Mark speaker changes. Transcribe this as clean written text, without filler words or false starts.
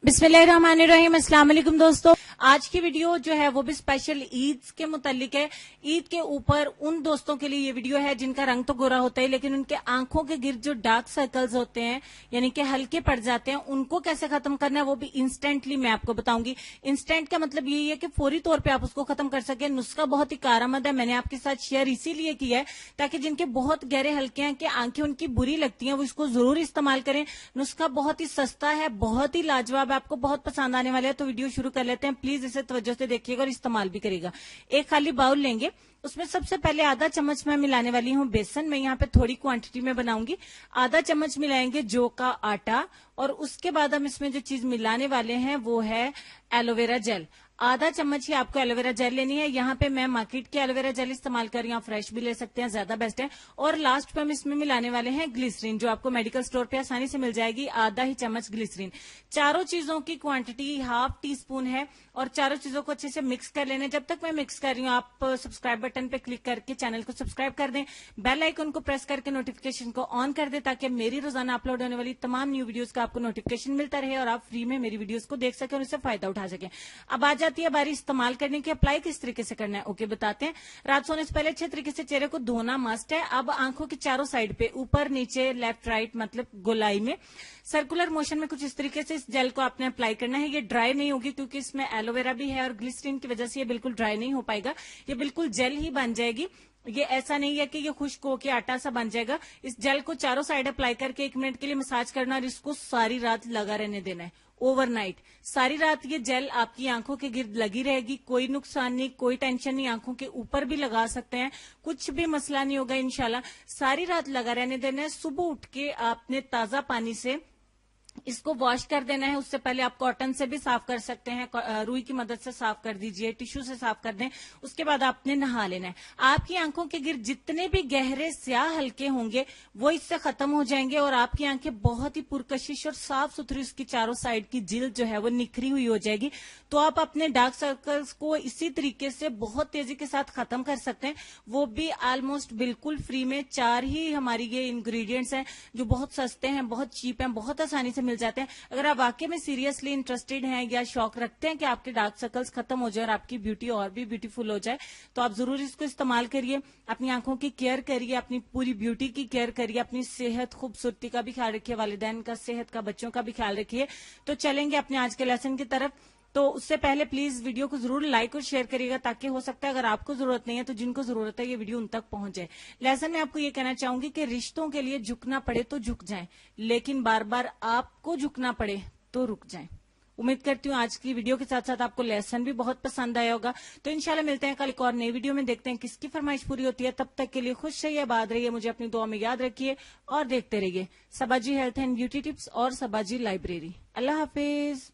Speaker 1: बिस्मिल्लाहिर्रहमानिर्रहीम। अस्सलाम वालेकुम दोस्तों, आज की वीडियो जो है वो भी स्पेशल ईद के मुतालिक है। ईद के ऊपर उन दोस्तों के लिए ये वीडियो है जिनका रंग तो गोरा होता है लेकिन उनके आंखों के गिर्द जो डार्क सर्कल्स होते हैं यानी कि हल्के पड़ जाते हैं, उनको कैसे खत्म करना है वो भी इंस्टेंटली मैं आपको बताऊंगी। इंस्टेंट का मतलब यही है कि फौरी तौर पर आप उसको खत्म कर सके। नुस्खा बहुत ही कारआमद है, मैंने आपके साथ शेयर इसीलिए किया है ताकि जिनके बहुत गहरे हल्के हैं कि आंखें उनकी बुरी लगती हैं वो इसको जरूर इस्तेमाल करें। नुस्खा बहुत ही सस्ता है, बहुत ही लाजवाब है, आपको बहुत पसंद आने वाले हैं। तो वीडियो शुरू कर लेते हैं, प्लीज इसे तवज्जो से देखिएगा और इस्तेमाल भी करिएगा। एक खाली बाउल लेंगे, उसमें सबसे पहले आधा चम्मच मैं मिलाने वाली हूं बेसन। मैं यहाँ पे थोड़ी क्वांटिटी में बनाऊंगी। आधा चम्मच मिलाएंगे जौ का आटा और उसके बाद हम इसमें जो चीज मिलाने वाले हैं वो है एलोवेरा जेल। आधा चम्मच ही आपको एलोवेरा जेल लेनी है। यहाँ पे मैं मार्केट की एलोवेरा जेल इस्तेमाल कर रही हूँ, फ्रेश भी ले सकते हैं, ज्यादा बेस्ट है। और लास्ट पे हम इसमें मिलाने वाले हैं ग्लिसरीन, जो आपको मेडिकल स्टोर पे आसानी से मिल जाएगी। आधा ही चम्मच ग्लिसरीन। चारों चीजों की क्वांटिटी हाफ टी स्पून है और चारों चीजों को अच्छे से मिक्स कर लेना है। जब तक मैं मिक्स कर रही हूँ आप सब्सक्राइब बटन पे क्लिक करके चैनल को सब्सक्राइब कर दें, बेल आइकन को प्रेस करके नोटिफिकेशन को ऑन कर दें ताकि मेरी रोजाना अपलोड होने वाली तमाम न्यू वीडियोस का आपको नोटिफिकेशन मिलता रहे और आप फ्री में मेरी वीडियोस को देख सकें और इससे फायदा उठा सकें। अब आ जाती है बारी इस्तेमाल करने की। अप्लाई किस तरीके से करना है ओके बताते हैं। रात सोने से पहले अच्छे तरीके से चेहरे को धोना मस्ट है। अब आंखों के चारों साइड पे ऊपर नीचे लेफ्ट राइट मतलब गोलाई में सर्कुलर मोशन में कुछ इस तरीके से इस जेल को आपने अप्लाई करना है। ये ड्राई नहीं होगी क्योंकि इसमें एलोवेरा भी है और ग्लिसरीन की वजह से ये बिल्कुल ड्राई नहीं हो पाएगा, ये बिल्कुल जेल ही बन जाएगी। ये ऐसा नहीं है कि ये खुश्क होकर आटा सा बन जाएगा। इस जेल को चारों साइड अप्लाई करके 1 मिनट के लिए मसाज करना और इसको सारी रात लगा रहने देना है, ओवरनाइट। सारी रात ये जेल आपकी आंखों के गिर्द लगी रहेगी, कोई नुकसान नहीं, कोई टेंशन नहीं। आंखों के ऊपर भी लगा सकते हैं, कुछ भी मसला नहीं होगा इंशाल्लाह। सारी रात लगा रहने देना है। सुबह उठ के आपने ताजा पानी से इसको वॉश कर देना है। उससे पहले आप कॉटन से भी साफ कर सकते हैं, रुई की मदद से साफ कर दीजिए, टिश्यू से साफ कर दें। उसके बाद आपने नहा लेना है। आपकी आंखों के गिर्द जितने भी गहरे स्याह हल्के होंगे वो इससे खत्म हो जाएंगे और आपकी आंखें बहुत ही पुरकशिश और साफ सुथरी, उसकी चारों साइड की जिल्द जो है वो निखरी हुई हो जाएगी। तो आप अपने डार्क सर्कल्स को इसी तरीके से बहुत तेजी के साथ खत्म कर सकते हैं, वो भी ऑलमोस्ट बिल्कुल फ्री में। 4 ही हमारी ये इंग्रेडिएंट्स हैं जो बहुत सस्ते हैं, बहुत चीप हैं, बहुत आसानी से मिल जाते हैं। अगर आप वाकई में सीरियसली इंटरेस्टेड हैं या शौक रखते हैं कि आपके डार्क सर्कल्स खत्म हो जाए और आपकी ब्यूटी और भी ब्यूटीफुल हो जाए तो आप जरूर इसको इस्तेमाल करिए। अपनी आंखों की केयर करिए, अपनी पूरी ब्यूटी की केयर करिए, अपनी सेहत खूबसूरती का भी ख्याल रखिए, वालिदैन का सेहत का, बच्चों का भी ख्याल रखिए। तो चलेंगे अपने आज के लेसन की तरफ। तो उससे पहले प्लीज वीडियो को जरूर लाइक और शेयर करिएगा ताकि हो सकता है अगर आपको जरूरत नहीं है तो जिनको जरूरत है ये वीडियो उन तक पहुंच जाए। लेसन में आपको ये कहना चाहूंगी कि रिश्तों के लिए झुकना पड़े तो झुक जाएं, लेकिन बार बार आपको झुकना पड़े तो रुक जाएं। उम्मीद करती हूँ आज की वीडियो के साथ साथ आपको लेसन भी बहुत पसंद आया होगा। तो इंशाल्लाह मिलते हैं कल एक और नई वीडियो में, देखते हैं किसकी फरमाइश पूरी होती है। तब तक के लिए खुश रहिए, आबाद रहिए, मुझे अपनी दुआ में याद रखिए और देखते रहिए सबाजी हेल्थ एंड ब्यूटी टिप्स और सबाजी लाइब्रेरी। अल्लाह हाफिज।